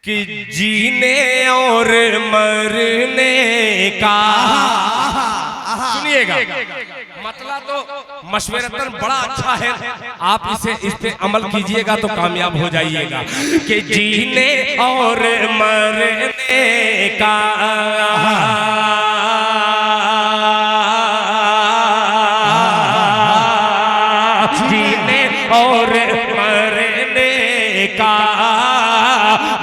कि जीने और मरने का, सुनिएगा मतलब तो मशवरतन बड़ा अच्छा है, आप इस पे अमल कीजिएगा तो कामयाब हो जाइएगा। कि जीने और मरने का जीने और मरने का,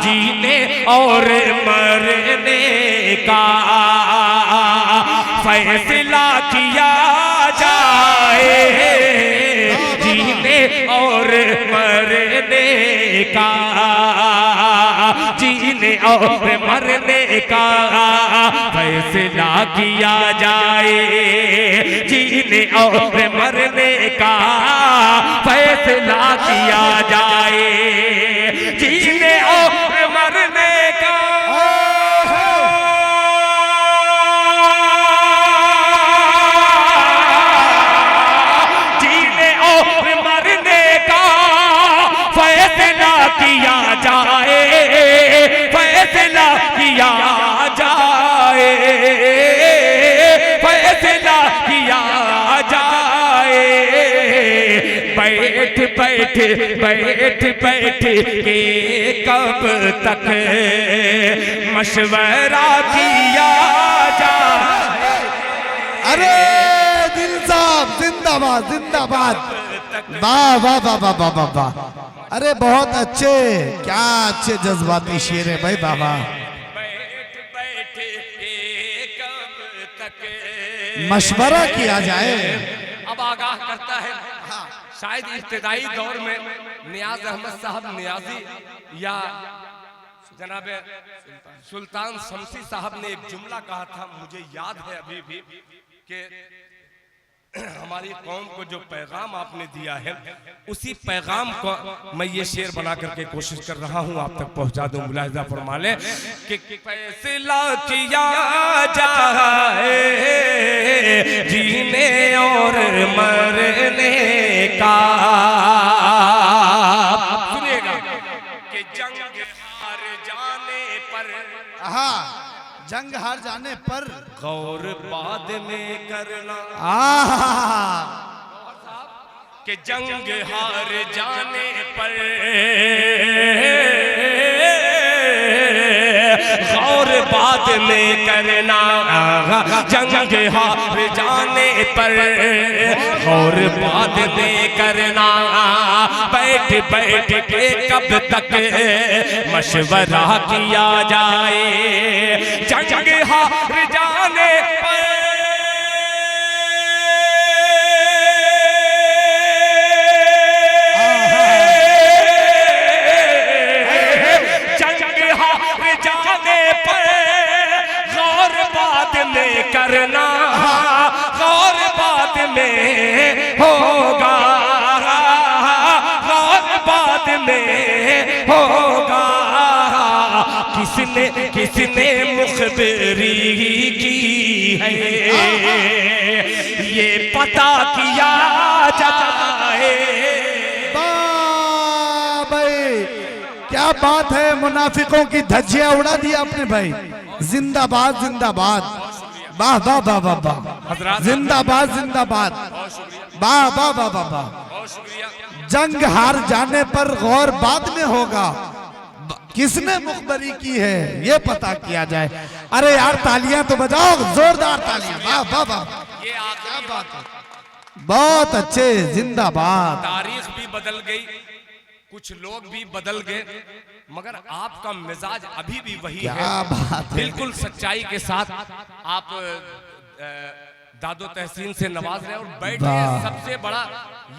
जीने और मरने का फैसला किया जाए। जीने और मरने का, जीने और मरने का फैसला किया जाए। जीने और मरने का फैसला किया जाए। जीने और मरने का जीने और मरने का फैसला किया जाए। फैसला किया जाए। फैसला किया जाए। बैठ बैठ बैठ बैठ के कब तक मशवरा किया जाए। अरे दिल साहब जिंदाबाद जिंदाबाद, वाह वाह वाह वाह वाह वाह वाह। अरे बहुत अच्छे, क्या अच्छे जज्बाती शेर है भाई बाबा। बैठ बैठ के कब तक मशवरा किया जाए। अब आगाह करता है, शायद इब्तिदाई दौर में नियाज अहमद साहब नियाजी या जनाब सुल्तान शमसी साहब ने एक जुमला कहा था, मुझे याद है अभी भी, कि हमारी कौम को जो पैगाम आपने दिया है उसी पैगाम को मैं ये शेर बना करके कोशिश कर रहा हूँ आप तक पहुँचा दूँ। मुलाहिजा फरमा ले कि फैसला किया जाए जीने और मरने का। सुनिएगा कि जंग हार जाने पर, हाँ, जंग हार जाने पर गौर बाद में करना। कि जंग हार जाने पर गौर बाद में करना। जंग हार जाने पर गौर बाद में करना। बैठ बैठ के कब तक मशवरा किया जाए। जंग हार जाने पर करना। गौर बाद में होगा। गौर बाद में होगा। किसने किसने मुखबरी की है ये पता किया जाए। भाई क्या बात है, मुनाफिकों की धज्जियां उड़ा दी आपने भाई। जिंदाबाद जिंदाबाद, वाह वाह वाह वाह वाह, जिंदाबाद जिंदाबाद, वाह वाह वाह वाह वाह। जंग हार जाने पर गौर बाद में होगा। किसने मुखबरी की है ये पता किया जाए। अरे यार तालियां तो बजाओ, जोरदार तालियां, वाह वाह वाह, क्या बात है, बहुत अच्छे, जिंदाबाद। तारीख भी बदल गई, कुछ लोग भी बदल गए, मगर आपका मिजाज अभी भी वही है। बात है, बिल्कुल सच्चाई के साथ आप दादो तहसीन से नवाज रहे और बैठे। सबसे बड़ा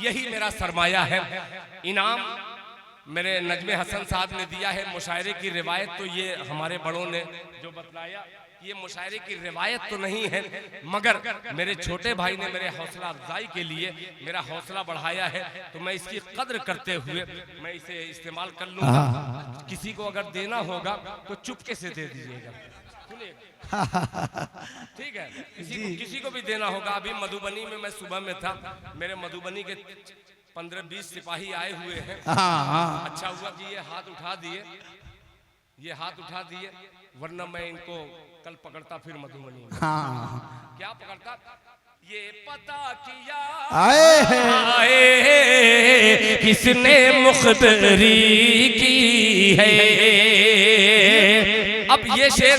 यही मेरा सरमाया है। इनाम मेरे नजमे हसन साहब ने दिया है। मुशायरे की रिवायत तो ये हमारे बड़ों ने जो बतलाया, ये मुशायरे की रिवायत तो नहीं है, मगर मेरे छोटे भाई ने मेरे हौसला अफजाई के लिए मेरा हौसला बढ़ाया है, तो मैं इसकी कद्र करते हुए मैं इसे इस्तेमाल कर लूंगा। किसी को अगर देना होगा तो चुपके से दे दीजिएगा, ठीक है। किसी को भी देना होगा। अभी मधुबनी में मैं सुबह में था, मेरे मधुबनी के 15-20 सिपाही आए हुए हैं। अच्छा हुआ कि ये हाथ उठा दिए। ये हाथ उठा दिए, वरना मैं इनको कल पकड़ता फिर मधुबनी। हाँ क्या पकड़ता? ये पता किया आए किसने मुखबरी की है। अब ये शेर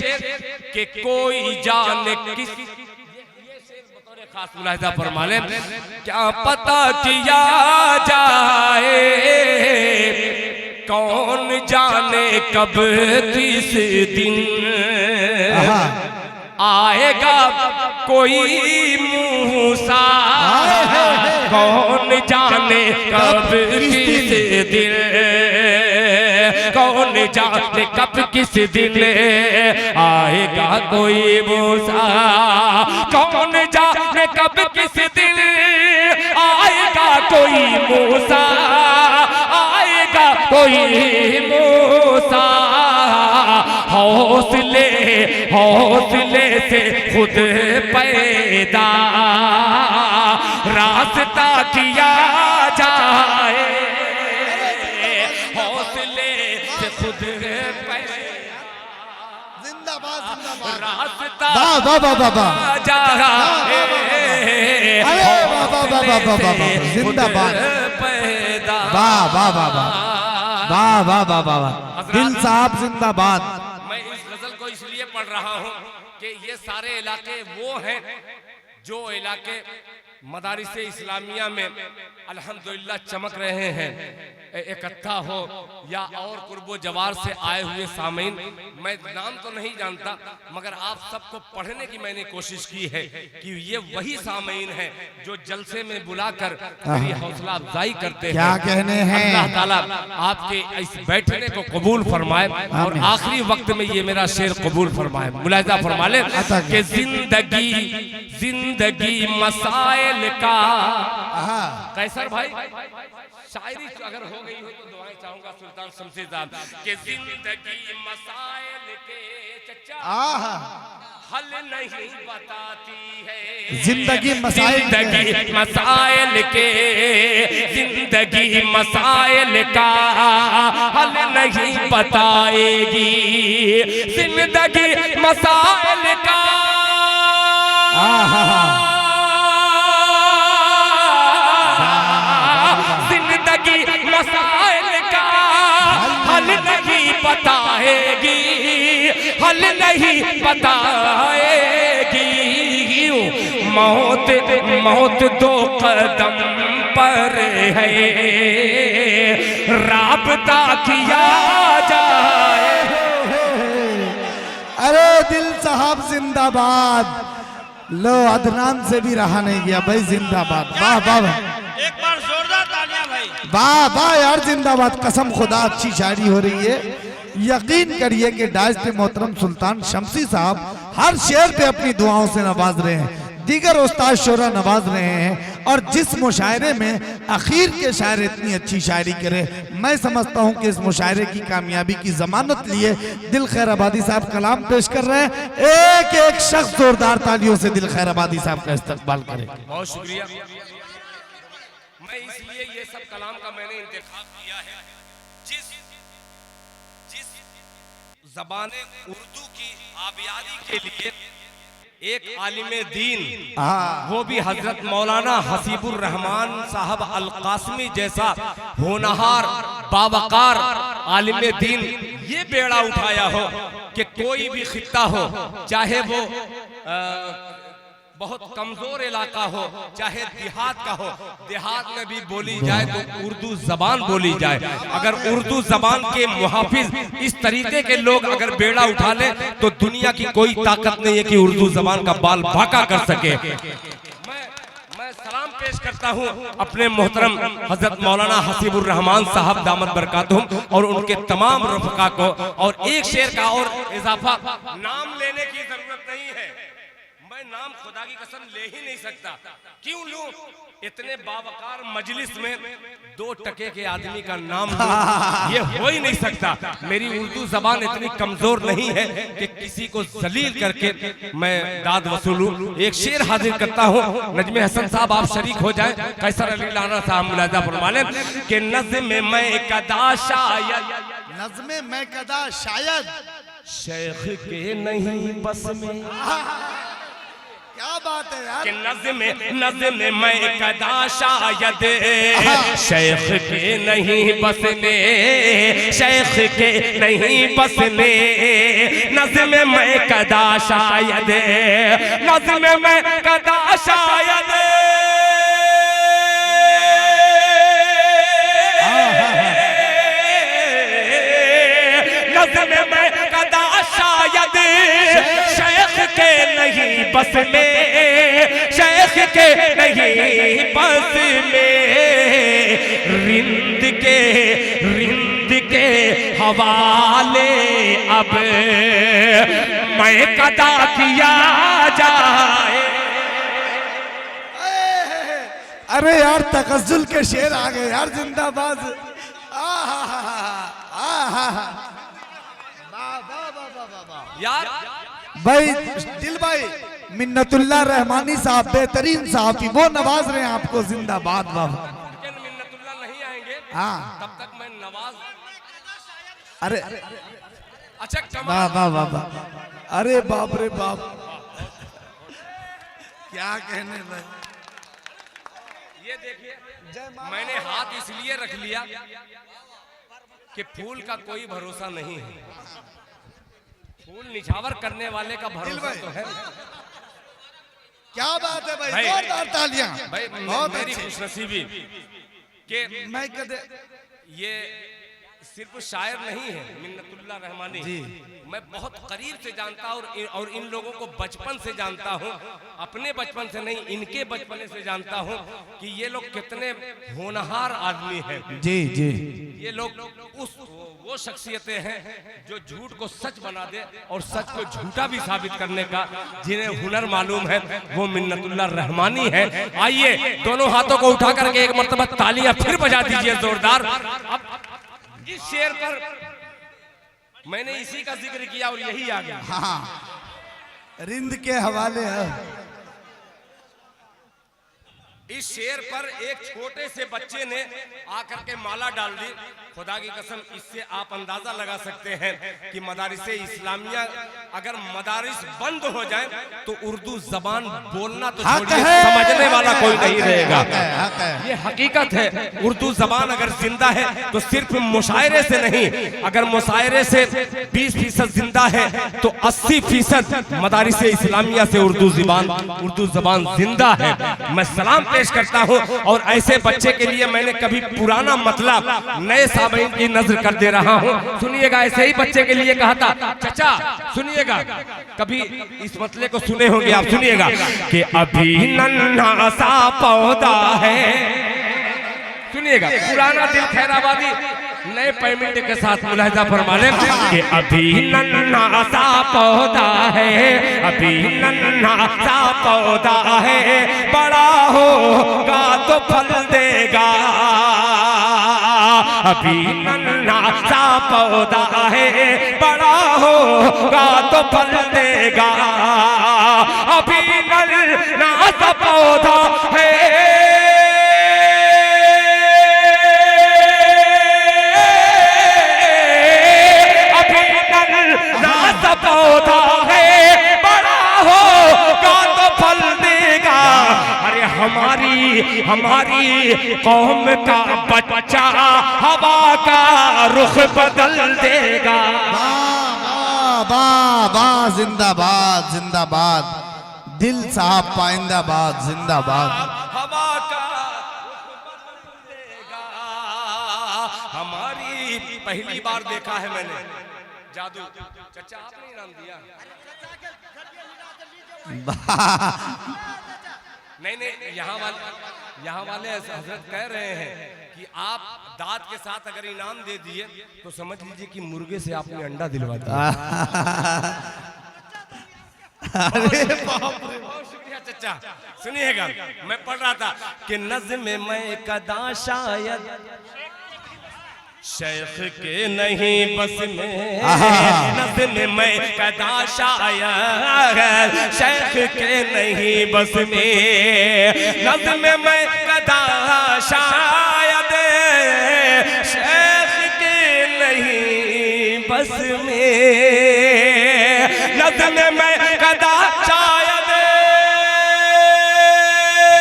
के कोई जाने किस, ये शेर बतौर खास मुलाहिजा फरमा लें। क्या पता किया जाए कौन जाने कब किस दिन आएगा कोई मूसा, कौन जाने कब किस दिन, कौन जाने कब किस दिन आएगा कोई मूसा, कौन जाने कब किस दिन आएगा कोई मूसा, आएगा कोई मूसा। हौसले हौसले से खुद पैदा रास्ता किया जाए, हौसले से खुद पैदा जिंदाबाद जिंदाबाद रास्ता वाह वाह वाह वाह जाए, अरे वाह वाह वाह वाह वाह वाह जिंदाबाद पैदा वाह वाह वाह वाह वाह वाह वाह वाह दिल साहब जिंदाबाद। मैं इस गजल को इसलिए पढ़ रहा हूँ कि ये सारे इलाके वो हैं जो इलाके मदारिस इस्लामिया में अल्हम्दुलिल्लाह चमक रहे हैं, इकट्ठा हो या और कुर्बो जवार से आए हुए सामीन। मैं नाम तो नहीं जानता मगर आप सबको पढ़ने की मैंने कोशिश की है कि ये वही सामीन हैं जो जलसे में बुलाकर मेरी हौसला अफजाई करते हैं। क्या कहने हैं। अल्लाह ताला आपके इस बैठने को कबूल फरमाए और आखिरी वक्त में ये मेरा शेर कबूल फरमाए। मुलाहिजा फरमा ले कि जिंदगी जिंदगी मसाइल का, कैसर भाई शायरी अगर हो गई हो तो दुआएं चाहूंगा सुल्तान शमशेदार के जिंदगी मसाइल के चचा हल नहीं बताती है, जिंदगी मसाइल जिंदगी मसाइल के, जिंदगी मसाइल का हल नहीं बताएगी, जिंदगी मसाइल का जिंदगी मसाइल का हल नहीं बताएगी, हल नहीं बताएगी। मौत मौत दो कदम पर है, राबता किया जाए। अरे दिल साहब जिंदाबाद। लो अदनान से भी रहा नहीं गया भाई, जिंदाबाद। वाह वाह एक बार जोरदार तालियां भाई। वाह वाह यार जिंदाबाद। कसम खुदा अच्छी शायरी हो रही है। यकीन करिए कि दाइश्त मोहतरम सुल्तान शमसी साहब हर शेर पे अपनी दुआओं से नवाज रहे हैं, दीगर उस्ताद शोरा नवाज रहे हैं, और जिस मुशायरे में आखिर के शायर इतनी अच्छी शायरी करे, मैं समझता हूं कि इस मुशायरे की कामयाबी की जमानत लिए दिल खैर आबादी साहब कलाम पेश कर रहे हैं। एक एक शख्स जोरदार तालियों से दिल खैर आबादी साहब का इस्तकबाल करे। बहुत शुक्रिया। मैं इसलिए ये सब कलाम का मैंने इंतखाब किया है, जिस ज़बाने उर्दू की आबियादी के लिए एक आलिमे दीन, वो भी हजरत मौलाना हसीबुर रहमान साहब अल कासमी जैसा होनहार बावकार आलिमे दीन ये बेड़ा उठाया हो कि कोई भी खित्ता हो, चाहे वो बहुत कमजोर इलाका हो चाहे देहात का हो, देहात में भी बोली जाए तो उर्दू जबान बोली जाए। अगर उर्दू जबान के मुहाफिज इस तरीके के लोग अगर बेड़ा उठा ले तो दुनिया की कोई ताकत नहीं है कि उर्दू जबान का बाल बाका कर सके। मैं सलाम पेश करता हूँ अपने मोहतरम हजरत मौलाना हसीबुर रहमान साहब दामत बरकातुहुम और उनके तमाम रफ़का को। और एक शेर का और इजाफा, नाम लेने की जरूरत नहीं है, मैं नाम खुदा की कसम ले ही नहीं सकता। क्यों लूं? इतने बावकार मजलिस में 2 टके के आदमी का नाम ये हो ही नहीं सकता। मेरी उर्दू जबान इतनी कमजोर नहीं है कि किसी को जलील करके मैं दाद वसूलूं। एक शेर हाजिर करता हूँ, नजमे हसन साहब आप शरीक हो जाए। कैसर अली लाना साहब मुलाजा फरमा लें कि नज़्म में मैं कदा शायद नज़्मे मैं कदा शायद शेख के नहीं बस में। क्या बात है यार। कि नज़्म मैं कदा शायद शेख के नहीं बस में, शेख के नहीं बस में। नज़्म मैं कदा शायद, नज़्म मैं कदा शायद, नज़्म मैं कदा शायद शेख के नहीं बस में, शेख के नहीं बस में। रिंद के हवाले अब मैं कदा किया जाए। अरे यार तगज़्ज़ुल के शेर आ गए यार, जिंदाबाद। यार भाई दिल भाई मिन्नतुल्लाह रहमानी साहब बेहतरीन साहब, वो नवाज रहे हैं आपको, जिंदाबाद बाबा। मिन्नतुल्लाह नहीं आएंगे हाँ तब तक मैं नवाज। अरे अच्छा वाह वाह वाह वाह, अरे बाप रे बाप, क्या कहने भाई। ये देखिए मैंने हाथ इसलिए रख लिया कि फूल का कोई भरोसा नहीं है, फूल निछावर करने वाले का भरोसा तो है। क्या बात है भाई, भाई, जोरदार तालियां भाई बहुत मेरी अच्छे। खुशनसीबी कि मैं कदे ये सिर्फ शायर नहीं है मिन्नतुल्लाह रहमानी जी। मैं बहुत करीब से जानता हूँ और इन लोगों को बचपन से जानता हूँ, अपने बचपन से नहीं इनके बचपन से जानता हूँ कि ये लोग कितने होनहार आदमी हैं। जी जी, ये लोग वो शख्सियतें हैं जो झूठ को सच बना दे और सच को झूठा भी साबित करने का जिन्हें हुनर मालूम है, वो मिन्नतुल्लाह रहमानी है। आइए दोनों हाथों को उठा करके एक मर्तबा तालियां फिर बजा दीजिए जोरदार। अब इस शेर पर मैंने इसी का जिक्र किया और यही आ गया। हाँ रिंद के हवाले है। इस शेर पर एक छोटे से बच्चे ने आकर के माला डाल दी। खुदा की कसम इससे आप अंदाजा लगा सकते हैं कि मदारिसे इस्लामिया अगर मदारिस बंद हो जाए तो उर्दू जबान बोलना तो छोड़िए समझने वाला कोई नहीं रहेगा। ये हकीकत है। उर्दू जबान अगर जिंदा है तो सिर्फ मुशायरे से नहीं, अगर मुशायरे से 20% जिंदा है तो 80% मदारिसे इस्लामिया से उर्दू जबान जिंदा है। मैं सलाम पेश करता हूँ और ऐसे बच्चे के लिए मैंने कभी पुराना मतलब नए सामीन की नजर कर दे रहा हूँ। सुनिएगा, ऐसे ही बच्चे के लिए कहा था। चाचा सुनिएगा, कभी इस मसले को सुने होंगे आप, सुनिएगा कि अभी नन्हा सा पौधा है। सुनिएगा, पुराना दिल खैराबादी नए पेमेंट के साथ मुलाहिजा फरमा लें कि अभी नन्हा सा पौधा है, अभी नन्हा सा पौधा है, बड़ा होगा तो फल देगा। अभी नन्हा सा पौधा है, बड़ा होगा तो फल देगा। अभी नन्हा सा पौधा है, पौधा है, बड़ा होगा तो फल देगा। अरे हमारी कौम का बच्चा हवा का रुख बदल देगा। वाह वाह वाह, जिंदाबाद जिंदाबाद, दिल साहब पाइंदाबाद जिंदाबाद। हवा का रुख बदल देगा। हमारी पहली बार देखा है मैंने जादू। चाचा आपने इनाम दिया? नहीं, यहाँ वाले हजरत कह रहे हैं कि आप दांत के साथ अगर इनाम दे दिए तो समझ लीजिए कि मुर्गे से आपने अंडा दिलवा दिया। बहुत शुक्रिया चाचा। सुनिएगा, मैं पढ़ रहा था कि नज़्म में कदा शायद शेख के नहीं बस में, नज़्म में कदा शायद शेख के नहीं बस में, नज़्म में कदा शायद शेख के नहीं बस में, नज़्म में कदा शायद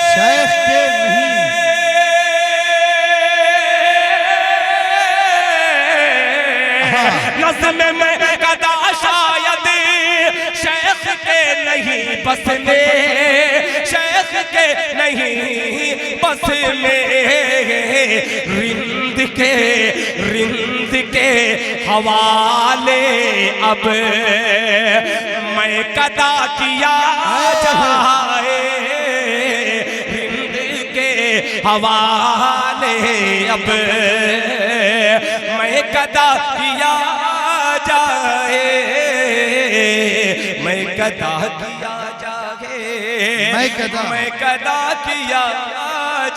शेख के नहीं, नज़्म में कदा शायद शेख के नहीं बस में, शेख के नहीं बस में, रिंद के हवाले अब मैं कदा किया जाए, रिंद के हवाले अब मैं कदा किया जाए, मैं कदा किया जाए, मैं कदा किया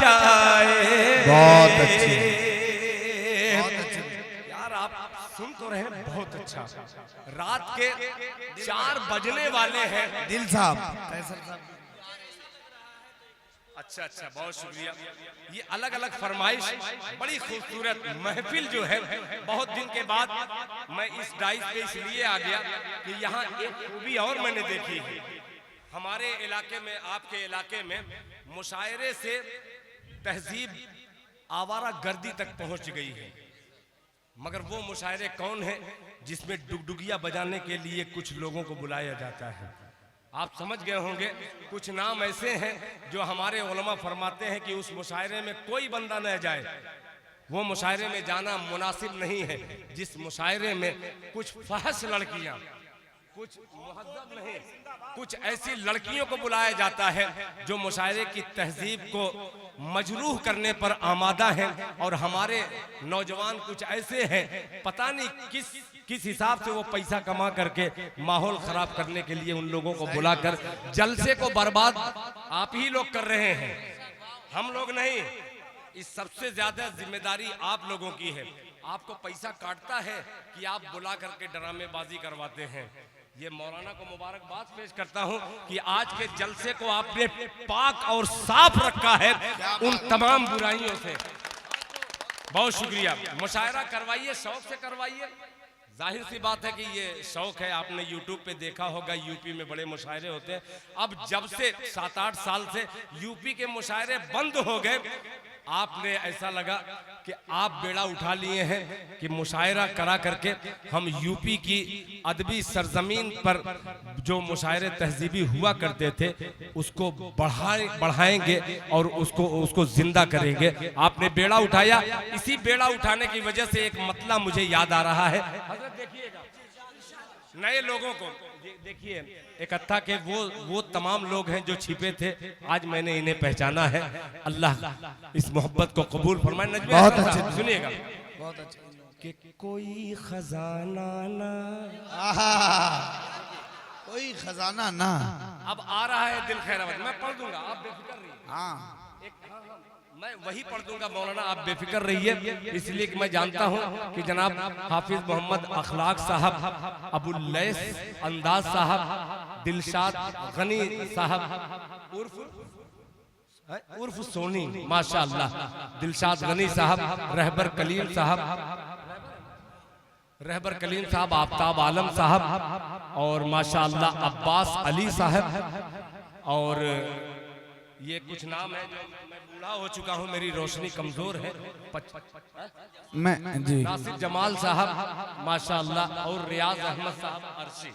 जाए। बहुत अच्छी, यार आप सुन तो रहे हैं, बहुत अच्छा। रात के 4 बजने वाले हैं। दिल साहब, अच्छा अच्छा, बहुत शुक्रिया। ये अलग अलग फरमाइश, बड़ी खूबसूरत महफिल जो है, बहुत दिन के बाद मैं इस डाइस पे इसलिए आ गया कि यहाँ एक खूबी और मैंने देखी है। हमारे इलाके में, आपके इलाके में मुशायरे से तहजीब आवारा गर्दी तक पहुंच गई है, मगर वो मुशायरे कौन है जिसमें डुगडुगिया बजाने के लिए कुछ लोगों को बुलाया जाता है। आप समझ गए होंगे, कुछ नाम ऐसे हैं जो हमारे उलमा फरमाते हैं कि उस मुशायरे में कोई बंदा न जाए, वो मुशायरे में जाना मुनासिब नहीं है। जिस मुशायरे में कुछ फहश लड़कियां, कुछ मुहज्जब नहीं, कुछ ऐसी लड़कियों को बुलाया जाता है जो मुशायरे की तहजीब को मजरूह करने पर आमादा हैं, और हमारे नौजवान कुछ ऐसे हैं, पता नहीं किस हिसाब से वो पैसा कमा करके माहौल खराब करने के लिए उन लोगों को बुलाकर जलसे को बर्बाद आप ही लोग कर रहे हैं, हम लोग नहीं। इस सबसे ज्यादा जिम्मेदारी आप लोगों की है। आपको पैसा काटता है कि आप बुला करके ड्रामेबाजी करवाते हैं। ये मौलाना को मुबारकबाद पेश करता हूं कि आज के जलसे को आपने पाक और साफ रखा है उन तमाम बुराइयों से। बहुत शुक्रिया। मुशायरा करवाइए, शौक से करवाइए। जाहिर सी बात है कि ये शौक है, आपने YouTube पे देखा होगा, यूपी में बड़े मुशायरे होते हैं। अब जब से 7-8 साल से यूपी के मुशायरे बंद हो गए, आपने ऐसा लगा कि आप बेड़ा उठा लिए हैं कि मुशायरा करा करके हम यूपी की अदबी सरजमीन पर जो मुशायरे तहजीबी हुआ करते थे उसको बढ़ाएंगे और उसको जिंदा करेंगे। आपने बेड़ा उठाया, इसी बेड़ा उठाने की वजह से एक मतला मुझे याद आ रहा है। हज़रत देखिएगा, नए लोगों को देखिए, इकट्ठा के वो तमाम लोग हैं जो छिपे थे, आज मैंने इन्हें पहचाना है। अल्लाह इस मोहब्बत को कबूल फरमाए। बहुत अच्छे, सुनिएगा, बहुत अच्छे। कि कोई खजाना ना, कोई खजाना ना। अब आ रहा है दिल खैरावत, मैं पढ़ दूंगा, आप बेफिक्र रहिए। हाँ, मैं वही पढ़ दूंगा मौलाना, आप बेफिक्र रहिए। इसलिए कि मैं जानता हूं कि जनाब हाफिज मोहम्मद अखलाक साहब, अबुल लैस अंदाज साहब, दिलशाद गनी साहब उर्फ सोनी, माशाअल्लाह, दिलशाद गनी साहब, रहबर कलीम साहब, आफ्ताब आलम साहब, और माशाअल्लाह अब्बास अली साहब, और ये कुछ नाम है जो मैं बूढ़ा हो चुका हूँ, मेरी रोशनी कमजोर है। मैं जी, नासिर जमाल साहब माशाअल्लाह, और रियाज अहमद साहब अर्शी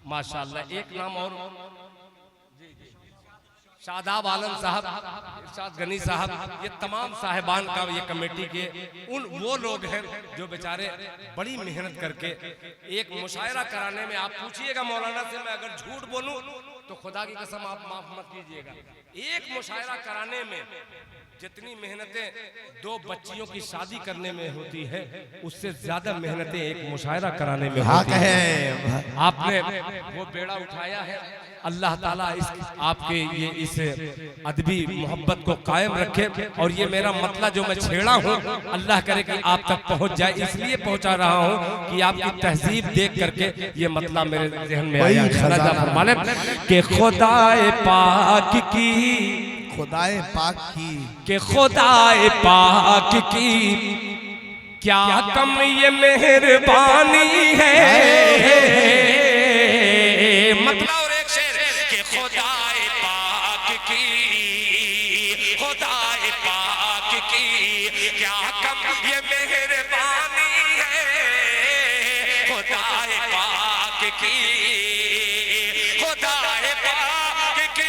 माशाअल्लाह। एक नाम और, शादाब आलम साहब, इरशाद गनी साहब, ये तमाम साहिबान का ये कमेटी के वो लोग हैं जो बेचारे बड़ी मेहनत करके एक मुशायरा कराने में, आप पूछिएगा मौलाना से, मैं अगर झूठ बोलूं तो खुदा की कसम आप माफ मत कीजिएगा, एक मुशायरा कराने में जितनी मेहनतें 2 बच्चियों की शादी करने में होती है, उससे ज्यादा मेहनतें एक मुशायरा कराने में होती है। आपने वो बेड़ा उठाया है, अल्लाह ताला आपके ये इस अदबी मोहब्बत को कायम रखे। और ये मेरा मतला जो मैं छेड़ा हूँ, अल्लाह करे कि आप तक पहुँच जाए, इसलिए पहुँचा रहा हूँ कि आपकी तहजीब देख करके ये मतला मेरे ज़हन में आया। कि खुदाए पाक की, खुदाए पाक की, कि खुदाए पाक की क्या कम ये मेहरबानी है। मतलब और एक शेर कि खुदाए पाक की, खुदाए पाक की क्या कम ये मेहरबानी है। खुदाए पाक की, खुदाए पाक की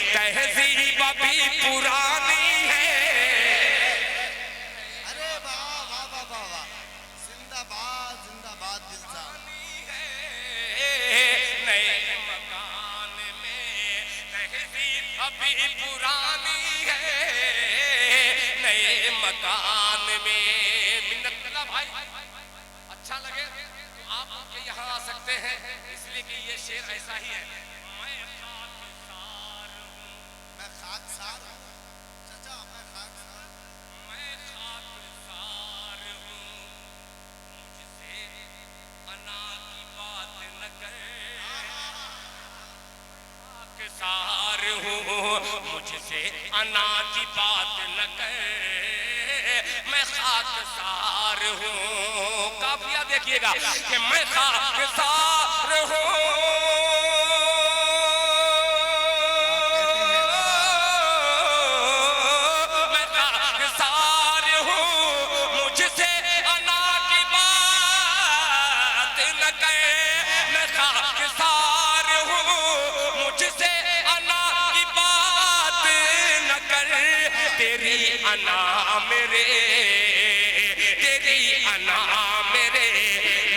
तहजीब भी पुरानी है। अरे वाह वाह वाह वाह वाह, जिंदाबाद जिंदाबाद दिलसा। नए मकान में तहजीब अभी पुरानी है। नए मकान में मिन्नत भाई अच्छा लगे तो आप आपके यहाँ आ सकते हैं, इसलिए कि ये शेर ऐसा ही है। मैं खाकसार हूँ चाचा, मैं खाकसार हूँ, मुझसे अना की बात न कर। खाकसार हूँ, मुझसे अना की बात न कर। मैं खाकसार हूँ, काफिया देखिएगा कि मैं खाकसार हूँ। तेरी अना मेरे, तेरी अना मेरे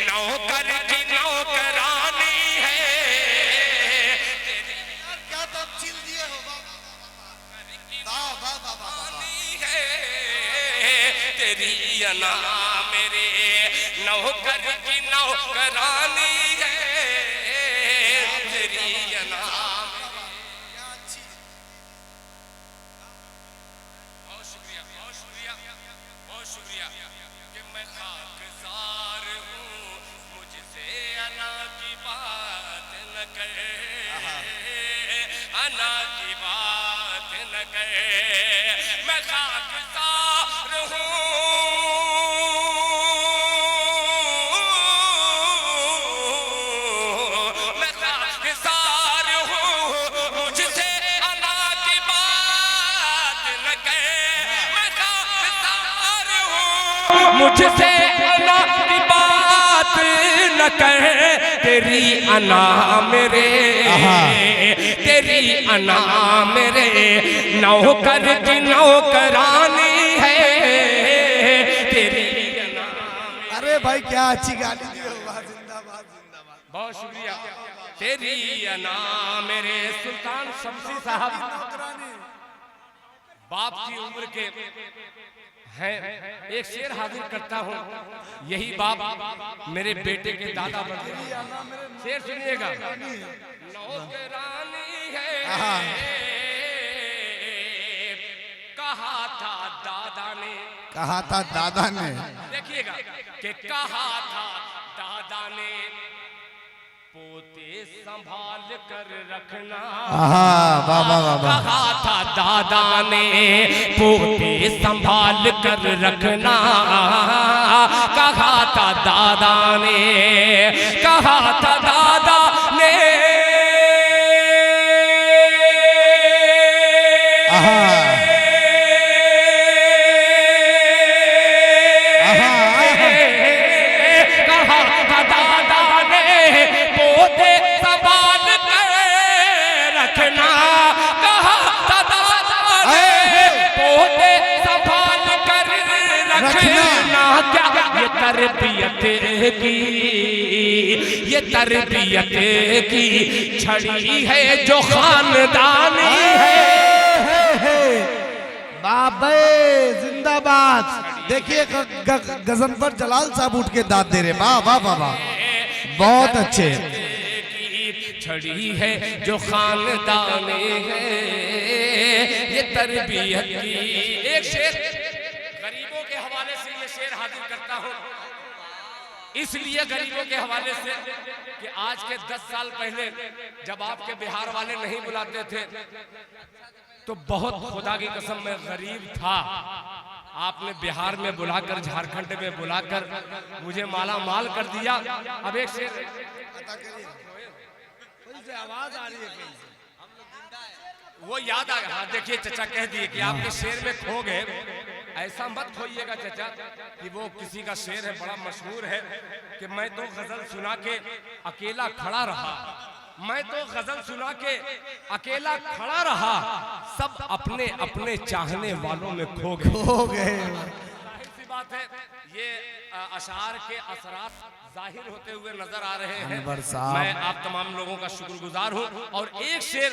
नौकर की नौकरानी है। क्या तफसील दिए हो वाह वाह वाह वाह है तेरी अना मेरे नौकर की नौकरानी है। तेरी अना शुक्रिया कि मैं खाकसार हूँ, मुझसे अना की बात न कर। अना की बात न कर। मैं खाकसार हूँ, मैं खाकसार हूँ, मुझसे अना की बात न कर। मुझसे अना की बात न कर। तेरी अना मेरे, तेरी अना मेरे नौकर की नौकरानी है। तेरी अना। अरे भाई क्या अच्छी गाली दी हो, वाह जिंदाबाद जिंदाबाद। बहुत शुक्रिया। तेरी अना मेरे सुल्तान शमसी साहब बाप की उम्र के हैं। एक शेर हाजिर करता हूँ, यही बाप मेरे बेटे के दादा बनते हैं। शेर सुनिएगा। नौकरानी है कहा था दादा ने, कहा था दादा ने, देखिएगा कि कहा था दादा ने पोते संभाल कर रखना। वाह वाह वाह। कहा था दादा ने पोते संभाल कर रखना। कहा था दादा ने, कहा था दादा ने। तरबियत की, ये तरबियत की छड़ी है जो खानदानी है। बाबे जिंदाबाद। देखिए गजनफर जलाल साहब उठ के दाद दे रहे। वाह वाह वाह वाह, बहुत अच्छे। छड़ी है जो खानदाने है ये तरबियत की। एक शेर गरीबों के हवाले से ये शेर हाजिर करता हूँ, इसलिए गरीबों के हवाले से कि आज के 10 साल पहले जब आपके बिहार वाले नहीं बुलाते थे तो बहुत खुदा की कसम मैं गरीब था। आपने बिहार में बुलाकर, झारखंड में बुलाकर मुझे माला माल कर दिया। अब एक शेर आवाज आ रही है, वो याद आ गया। हाँ देखिए चचा कह दिए कि आपके शेर में खो गए। ऐसा मत खोइएगा चचा कि वो किसी का शेर है बड़ा मशहूर है कि मैं तो गजल सुना के अकेला खड़ा रहा, मैं तो गजल सुना के अकेला खड़ा रहा, सब अपने अपने चाहने वालों में खो गए। ऐसी बात है, ये अशार के असरात जाहिर होते हुए नजर आ रहे हैं। मैं आप तमाम लोगों का शुक्रगुजार हूँ और एक शेर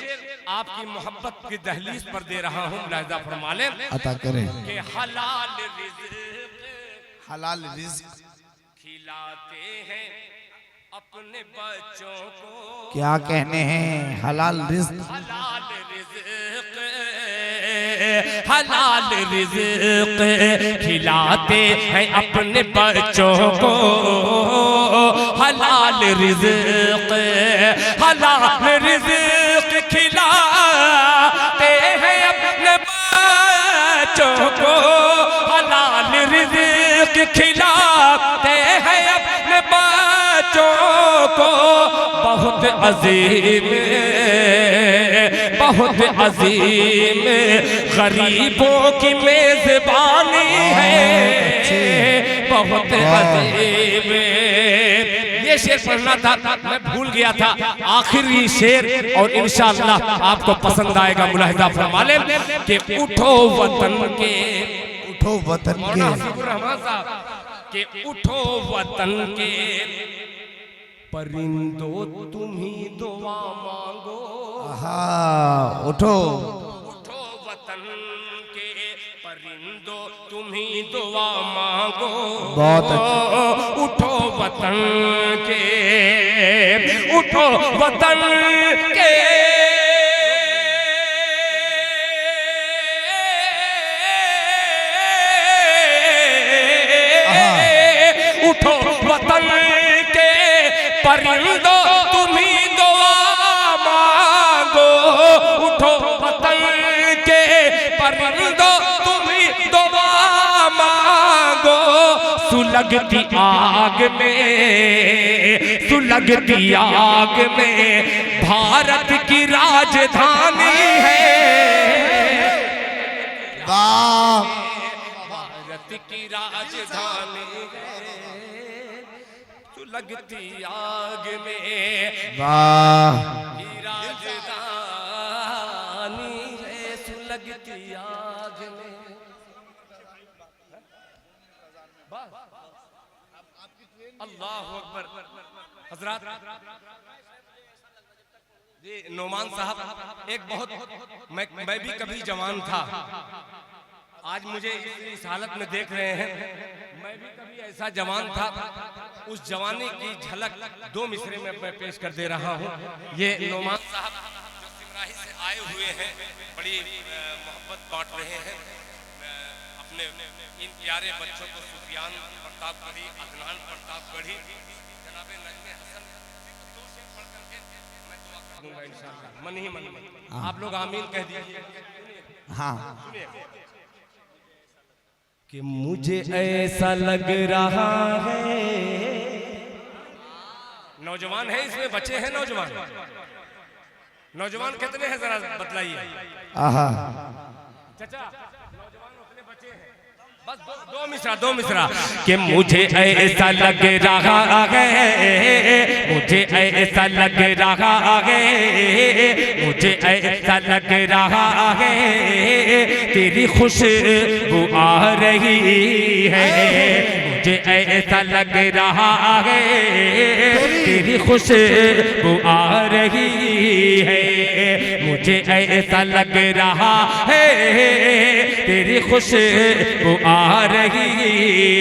आपकी मोहब्बत की दहलीज पर दे रहा हूँ, मुलाहिजा फरमा लें। अता करें कि हलाल रिज़्क़ खिलाते हैं अपने बच्चों को। क्या कहने हैं? हलाल रिज़्क़, हलाल रिज़्क़ खिलाते हैं अपने बच्चों को। हलाल रिज़्क़, हलाल रिज़्क़ खिलाते हैं अपने बच्चों को। हलाल रिज़्क़ खिलाते हैं अपने बच्चों को। बहुत अजीम, बहुत अजीम गरीबों की मेजबानी है, बहुत अजीम। ये शेर पढ़ना था, मैं भूल गया था, आखिरी शेर और इंशाअल्लाह आपको पसंद आएगा। मुलाहिजा फरमा लें कि उठो वतन के, उठो वतन के, रहमान साहब कि उठो वतन के परिंदो तुम ही दुआ मांगो। हाँ उठो, उठो वतन के परिंदो तुम ही दुआ मांगो। बहुत अच्छा। उठो वतन के, उठो वतन के, उठो वतन के परिंदो तुम ही दुआ मांगो। उठो वतन के परिंदो तुम ही दुआ मांगो। सुलगती आग में, सुलगती आग में भारत की राजधानी है। वाह, भारत की राजधानी लगती आग में, वाह, राजधानी है सुलगती आग में। अल्लाह अकबर। हजरात जी, नोमान साहब एक बहुत, मैं भी कभी जवान था, आज मुझे इस हालत में देख रहे हैं, मैं भी कभी ऐसा जवान था। उस जवानी की झलक 2 मिसरे में मैं पेश कर दे रहा हूँ। ये नोमान साहब जो सिमराही से आए हुए हैं, बड़ी मोहब्बत बांट रहे हैं अपने इन प्यारे बच्चों को। सुफियान प्रतापगढ़ी, अदनान प्रतापगढ़ी, जनाब नजमे हसन, 2 शेर पढ़ करके मैं दुआ कर दूंगा इंशाअल्लाह, मन ही मन में। आप लोग आमीन कह दीजिए। हाँ। कि मुझे ऐसा लग रहा है, नौजवान है इसमें, बच्चे हैं नौजवान, नौजवान कितने हैं जरा बतलाइए। आहा, चाचा नौजवान उतने बच्चे हैं, बस दो मिसरा, 2 मिसरा। कि मुझे ऐसा लग रहा है, मुझे ऐसा लग रहा है, मुझे ऐसा लग रहा है, तेरी खुशबू आ रही है। मुझे ऐसा लग रहा है तेरी खुशबू आ रही है, मुझे ऐसा लग रहा है तेरी खुशबू आ रही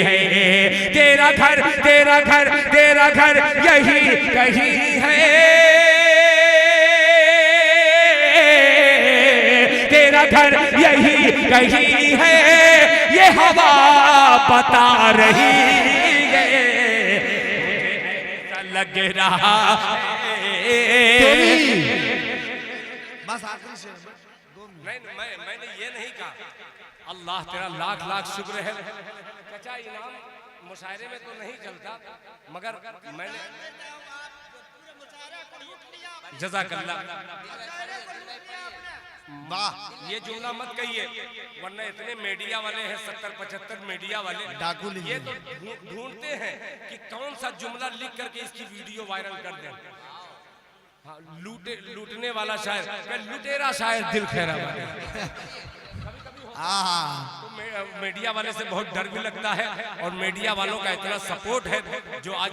है। तेरा घर तेरा घर तेरा घर यही कहीं है, तेरा घर यही कहीं है, ये हवा बता रही है, मुझे ऐसा लग रहा है। बस आखिरी शेर नहीं मैंने ये नहीं कहा। अल्लाह तेरा लाख लाख शुक्र है। कच्चा इनाम मुशायरे में तो नहीं चलता, मगर मैंने जज़ाकल्लाह। वाह, ये जुमला मत कहिए, वरना इतने मीडिया वाले हैं, 70-75 मीडिया वाले डाकू ये तो ढूंढते हैं कि कौन सा जुमला लिख करके इसकी वीडियो वायरल कर दें। हाँ, लूटने वाला शायर, लुटेरा शायर दिल खैरा वाले। तो मीडिया वाले से बहुत डर भी लगता है, और मीडिया वालों का इतना सपोर्ट है जो आज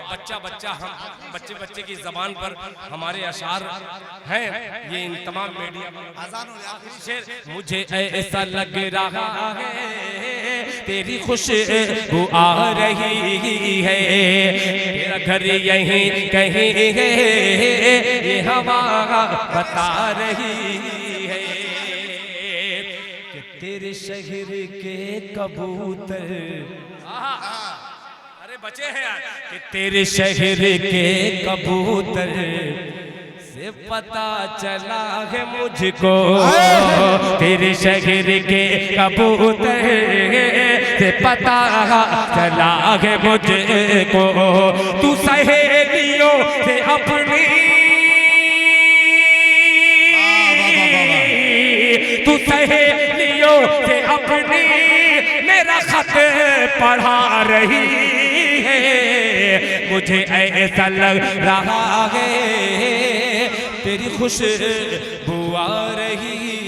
बच्चे की जबान पर हमारे अशार हैं, ये इन तमाम मीडिया शेर। मुझे ऐसा लग रहा है तेरी खुशबू आ रही है, तेरा घर यहीं कहीं है, ये हवा बता रही है कि तेरे शहर के कबूतर, अरे बचे हैं यार, कि तेरे शहर के कबूतर से पता चला है मुझको, तेरे शहर के कबूतर से पता चला है मुझको, तू सहेलियों से अपनी, तू सहेलियों से अपनी मेरा खत पढ़ा रही है, मुझे ऐसा लग रहा है तेरी खुशबू आ रही